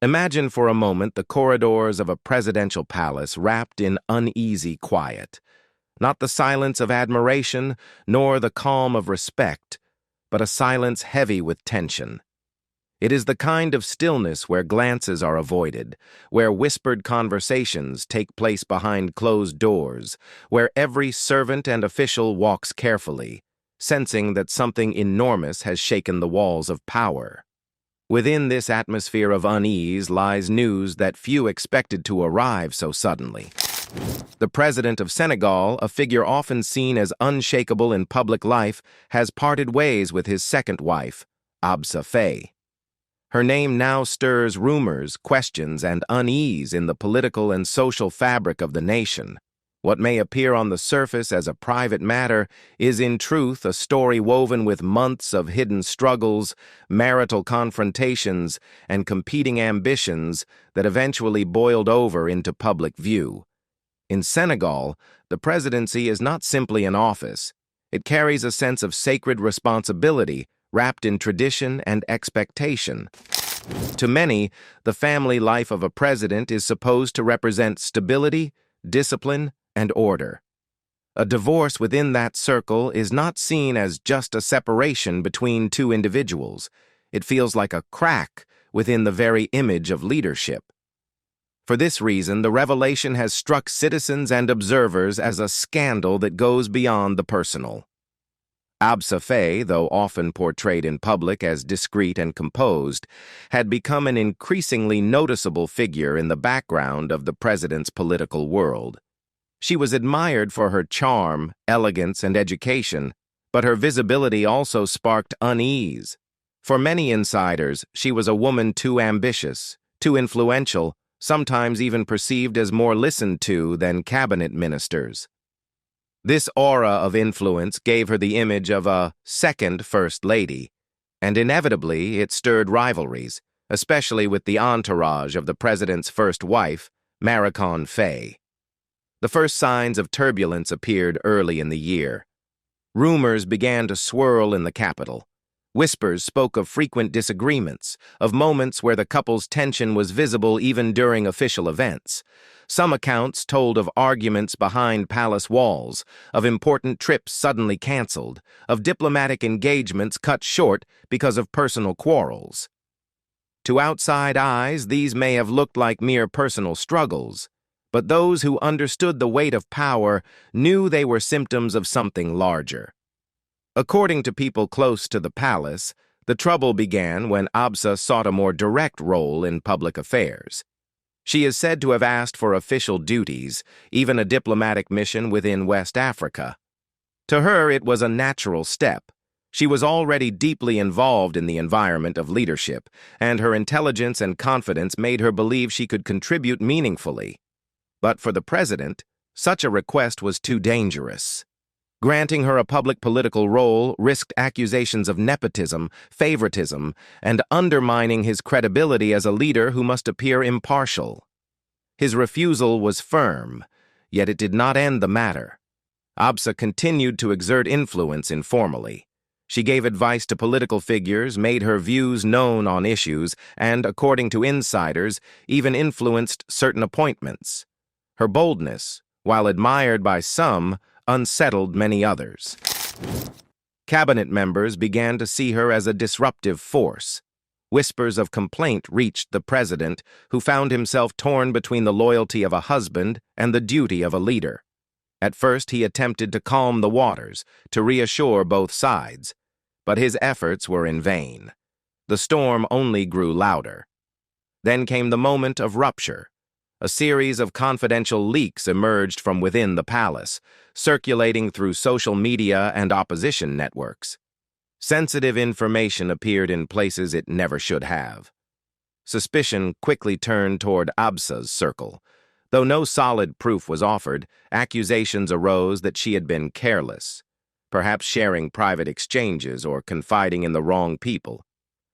Imagine for a moment the corridors of a presidential palace wrapped in uneasy quiet. Not the silence of admiration, nor the calm of respect, but a silence heavy with tension. It is the kind of stillness where glances are avoided, where whispered conversations take place behind closed doors, where every servant and official walks carefully, sensing that something enormous has shaken the walls of power. Within this atmosphere of unease lies news that few expected to arrive so suddenly. The president of Senegal, a figure often seen as unshakable in public life, has parted ways with his second wife, Absa Faye. Her name now stirs rumors, questions, and unease in the political and social fabric of the nation. What may appear on the surface as a private matter is in truth a story woven with months of hidden struggles, marital confrontations, and competing ambitions that eventually boiled over into public view. In Senegal, the presidency is not simply an office. It carries a sense of sacred responsibility wrapped in tradition and expectation. To many, the family life of a president is supposed to represent stability, discipline, and order. A divorce within that circle is not seen as just a separation between two individuals. It feels like a crack within the very image of leadership. For this reason, the revelation has struck citizens and observers as a scandal that goes beyond the personal. Absa Faye, though often portrayed in public as discreet and composed, had become an increasingly noticeable figure in the background of the president's political world. She was admired for her charm, elegance, and education, but her visibility also sparked unease. For many insiders, she was a woman too ambitious, too influential, sometimes even perceived as more listened to than cabinet ministers. This aura of influence gave her the image of a second First Lady, and inevitably it stirred rivalries, especially with the entourage of the president's first wife, Marital Faye. The first signs of turbulence appeared early in the year. Rumors began to swirl in the capital. Whispers spoke of frequent disagreements, of moments where the couple's tension was visible even during official events. Some accounts told of arguments behind palace walls, of important trips suddenly canceled, of diplomatic engagements cut short because of personal quarrels. To outside eyes, these may have looked like mere personal struggles, but those who understood the weight of power knew they were symptoms of something larger. According to people close to the palace, the trouble began when Absa sought a more direct role in public affairs. She is said to have asked for official duties, even a diplomatic mission within West Africa. To her, it was a natural step. She was already deeply involved in the environment of leadership, and her intelligence and confidence made her believe she could contribute meaningfully. But for the president, such a request was too dangerous. Granting her a public political role risked accusations of nepotism, favoritism, and undermining his credibility as a leader who must appear impartial. His refusal was firm, yet it did not end the matter. Absa continued to exert influence informally. She gave advice to political figures, made her views known on issues, and, according to insiders, even influenced certain appointments. Her boldness, while admired by some, unsettled many others. Cabinet members began to see her as a disruptive force. Whispers of complaint reached the president, who found himself torn between the loyalty of a husband and the duty of a leader. At first, he attempted to calm the waters, to reassure both sides, but his efforts were in vain. The storm only grew louder. Then came the moment of rupture. A series of confidential leaks emerged from within the palace, circulating through social media and opposition networks. Sensitive information appeared in places it never should have. Suspicion quickly turned toward Absa's circle. Though no solid proof was offered, accusations arose that she had been careless, perhaps sharing private exchanges or confiding in the wrong people.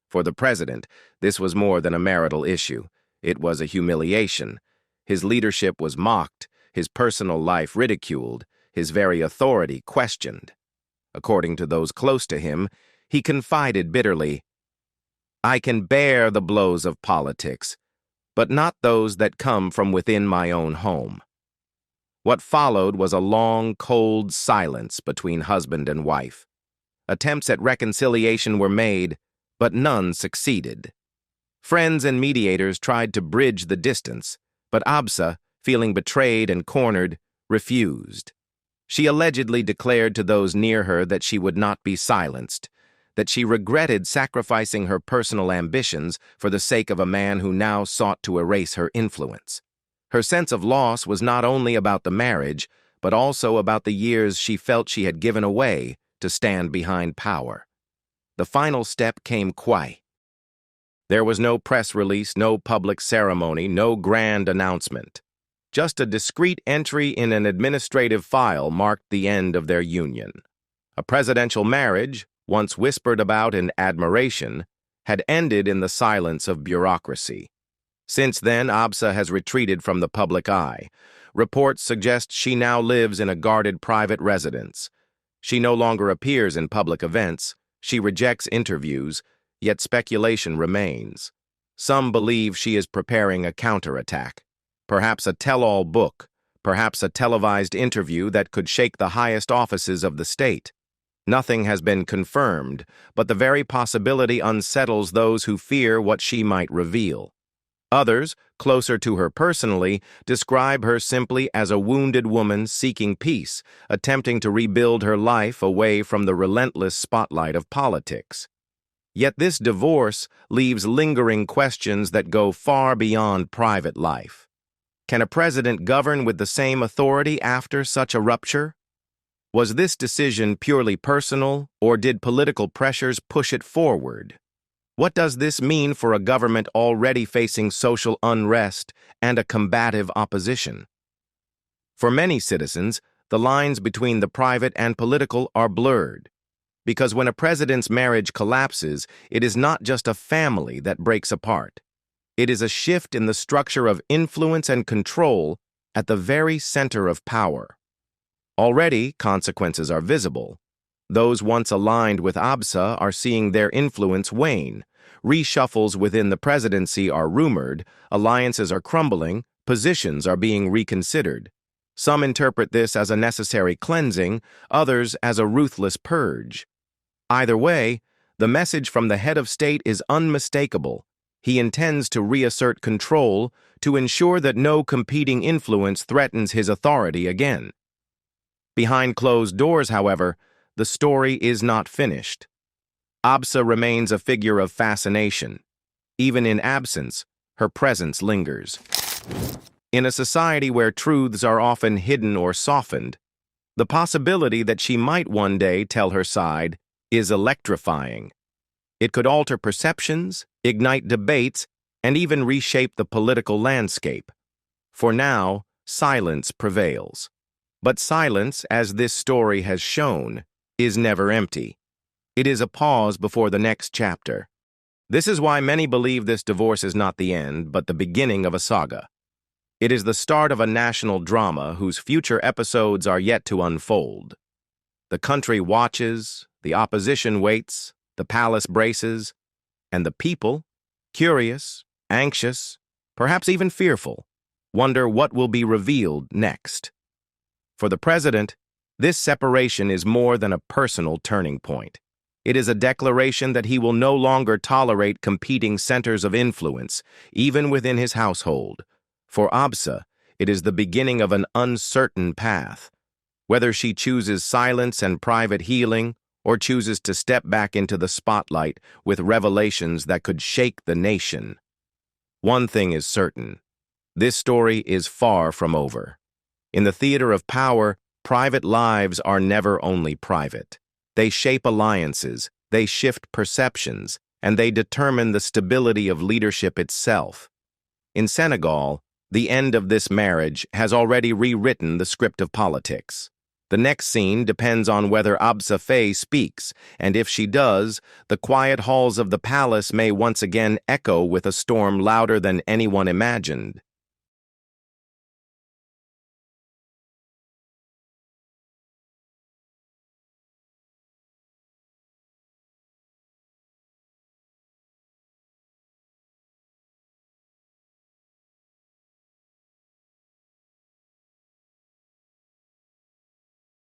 For the president, this was more than a marital issue. It was a humiliation. His leadership was mocked, his personal life ridiculed, his very authority questioned. According to those close to him, he confided bitterly, "I can bear the blows of politics, but not those that come from within my own home. What followed was a long, cold silence between husband and wife. Attempts at reconciliation were made, but none succeeded. Friends and mediators tried to bridge the distance, but Absa, feeling betrayed and cornered, refused. She allegedly declared to those near her that she would not be silenced, that she regretted sacrificing her personal ambitions for the sake of a man who now sought to erase her influence. Her sense of loss was not only about the marriage, but also about the years she felt she had given away to stand behind power. The final step came quiet. There was no press release, no public ceremony, no grand announcement. Just a discreet entry in an administrative file marked the end of their union. A presidential marriage, once whispered about in admiration, had ended in the silence of bureaucracy. Since then, Absa has retreated from the public eye. Reports suggest she now lives in a guarded private residence. She no longer appears in public events. She rejects interviews, yet speculation remains. Some believe she is preparing a counterattack. Perhaps a tell-all book, perhaps a televised interview that could shake the highest offices of the state. Nothing has been confirmed, but the very possibility unsettles those who fear what she might reveal. Others, closer to her personally, describe her simply as a wounded woman seeking peace, attempting to rebuild her life away from the relentless spotlight of politics. Yet this divorce leaves lingering questions that go far beyond private life. Can a president govern with the same authority after such a rupture? Was this decision purely personal, or did political pressures push it forward? What does this mean for a government already facing social unrest and a combative opposition? For many citizens, the lines between the private and political are blurred. Because when a president's marriage collapses, it is not just a family that breaks apart. It is a shift in the structure of influence and control at the very center of power. Already, consequences are visible. Those once aligned with Absa are seeing their influence wane. Reshuffles within the presidency are rumored, alliances are crumbling, positions are being reconsidered. Some interpret this as a necessary cleansing, others as a ruthless purge. Either way, the message from the head of state is unmistakable. He intends to reassert control to ensure that no competing influence threatens his authority again. Behind closed doors, however, the story is not finished. Absa remains a figure of fascination. Even in absence, her presence lingers. In a society where truths are often hidden or softened, the possibility that she might one day tell her side is electrifying. It could alter perceptions, ignite debates, and even reshape the political landscape. For now, silence prevails. But silence, as this story has shown, is never empty. It is a pause before the next chapter. This is why many believe this divorce is not the end, but the beginning of a saga. It is the start of a national drama whose future episodes are yet to unfold. The country watches, the opposition waits, the palace braces, and the people, curious, anxious, perhaps even fearful, wonder what will be revealed next. For the president, this separation is more than a personal turning point. It is a declaration that he will no longer tolerate competing centers of influence, even within his household. For Absa, it is the beginning of an uncertain path. Whether she chooses silence and private healing, or chooses to step back into the spotlight with revelations that could shake the nation. One thing is certain. This story is far from over. In the theater of power, private lives are never only private. They shape alliances, they shift perceptions, and they determine the stability of leadership itself. In Senegal, the end of this marriage has already rewritten the script of politics. The next scene depends on whether Absa Faye speaks, and if she does, the quiet halls of the palace may once again echo with a storm louder than anyone imagined.